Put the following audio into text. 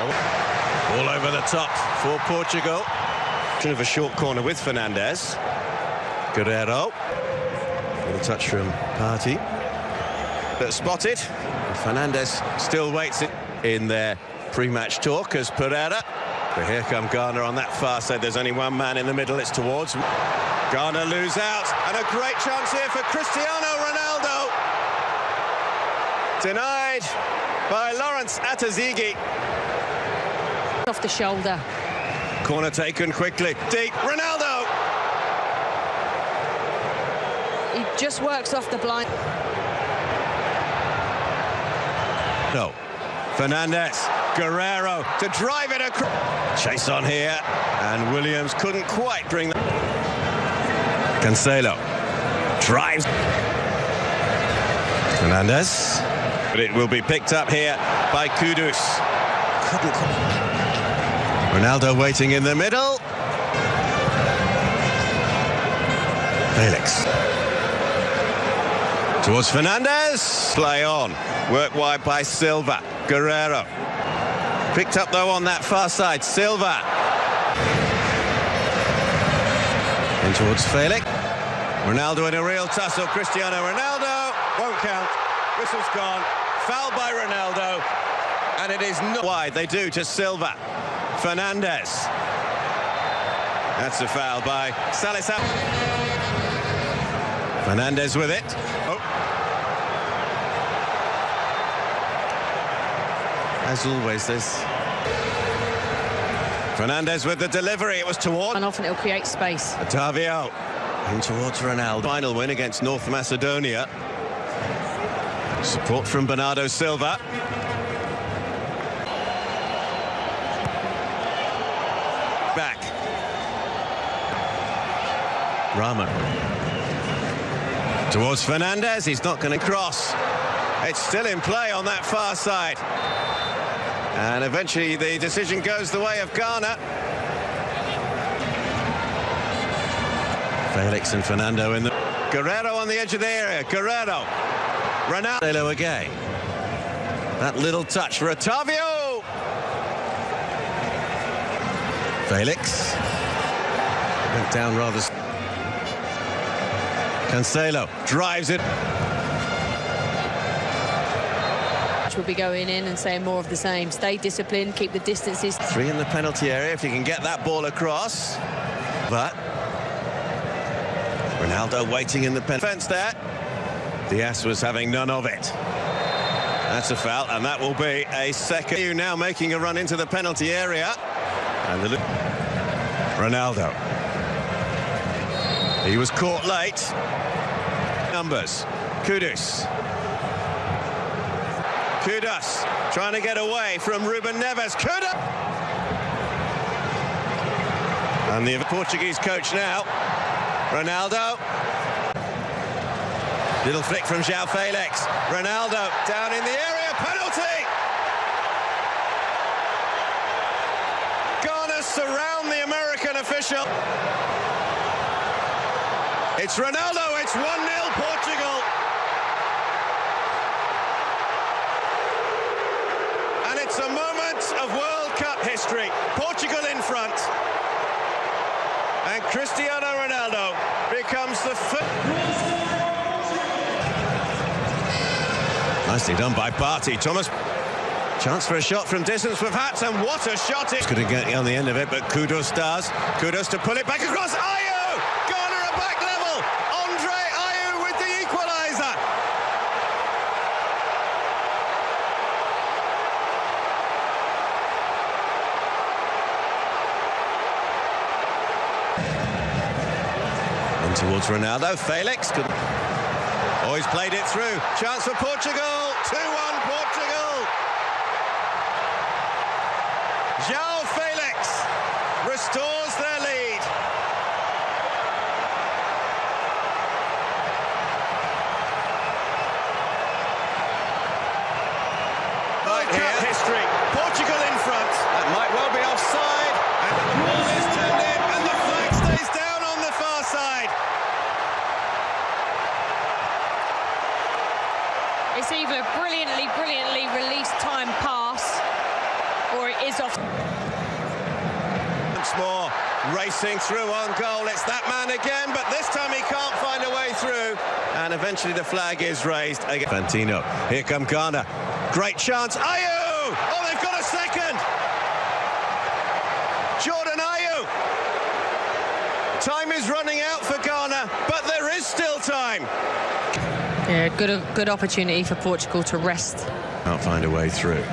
All over the top for Portugal. Kind of a short corner with Fernandes. Guerrero. Little touch from Partey. But spotted. Fernandes still waits in their pre-match talk as Pereira. But here come Ghana on that far side. There's only one man in the middle. It's towards. Ghana lose out. And a great chance here for Cristiano Ronaldo. Denied by Lawrence Atazigi. Off the shoulder. Corner taken quickly. Deep. Ronaldo! He just works off the blind. No. Fernandes. Guerrero to drive it across. Chase on here. And Williams couldn't quite bring the... Cancelo. Drives. Fernandes. But it will be picked up here by Kudus. Ronaldo waiting in the middle. Felix. Towards Fernandes. Play on. Work wide by Silva. Guerrero. Picked up though on that far side. Silva. In towards Felix. Ronaldo in a real tussle. Cristiano Ronaldo. Won't count. Whistle's gone. Foul by Ronaldo. And it is not wide. They do to Silva. Fernandes. That's a foul by Salisu. Fernandes with it. Oh. As always, there's Fernandes with the delivery. It was towards. And often it'll create space. Otavio in towards Ronaldo. Final win against North Macedonia. Support from Bernardo Silva. Back. Rahman. Towards Fernandes. He's not going to cross. It's still in play on that far side. And eventually the decision goes the way of Ghana. Felix and Fernando in the... Guerrero on the edge of the area. Guerrero. Ronaldo again. That little touch for Otavio. Felix. Went down rather... Cancelo drives it. Will be going in and saying more of the same. Stay disciplined, keep the distances. 3 in the penalty area if you can get that ball across. But Ronaldo waiting in the fence there. Diaz was having none of it. That's a foul, and that will be a second. Now making a run into the penalty area. And the Ronaldo. He was caught late. Numbers. Kudus. Kudus trying to get away from Ruben Neves. Kudus! And the Portuguese coach now. Ronaldo. Little flick from João Felix. Ronaldo down in the area. Penalty! Ghana surround the American official. It's Ronaldo. It's 1-0 Portugal. And it's a moment of World Cup history. Portugal in front. And Cristiano Ronaldo becomes the first. Nicely done by Partey. Thomas. Chance for a shot from distance with Hats, and what a shot it. Couldn't get on the end of it, but Kudus does. Kudus to pull it back across. Ayew! Ghana are back level. Andre Ayew with the equaliser. In towards Ronaldo. Felix. Oh, he's played it through. Chance for Portugal. 2-1 Portugal. João Felix restores their lead. Right here. History. Portugal in front. That might well be offside. And the ball is turned in, and the flag stays down on the far side. It's either brilliantly released time pass, or it is off. Once more, racing through on goal. It's that man again, but this time he can't find a way through. And eventually the flag is raised again. Fantino, here come Ghana. Great chance. Ayew! Oh, they've got a second! Jordan Ayew! Time is running out for Ghana, but there is still time. Yeah, good opportunity for Portugal to rest. Can't find a way through.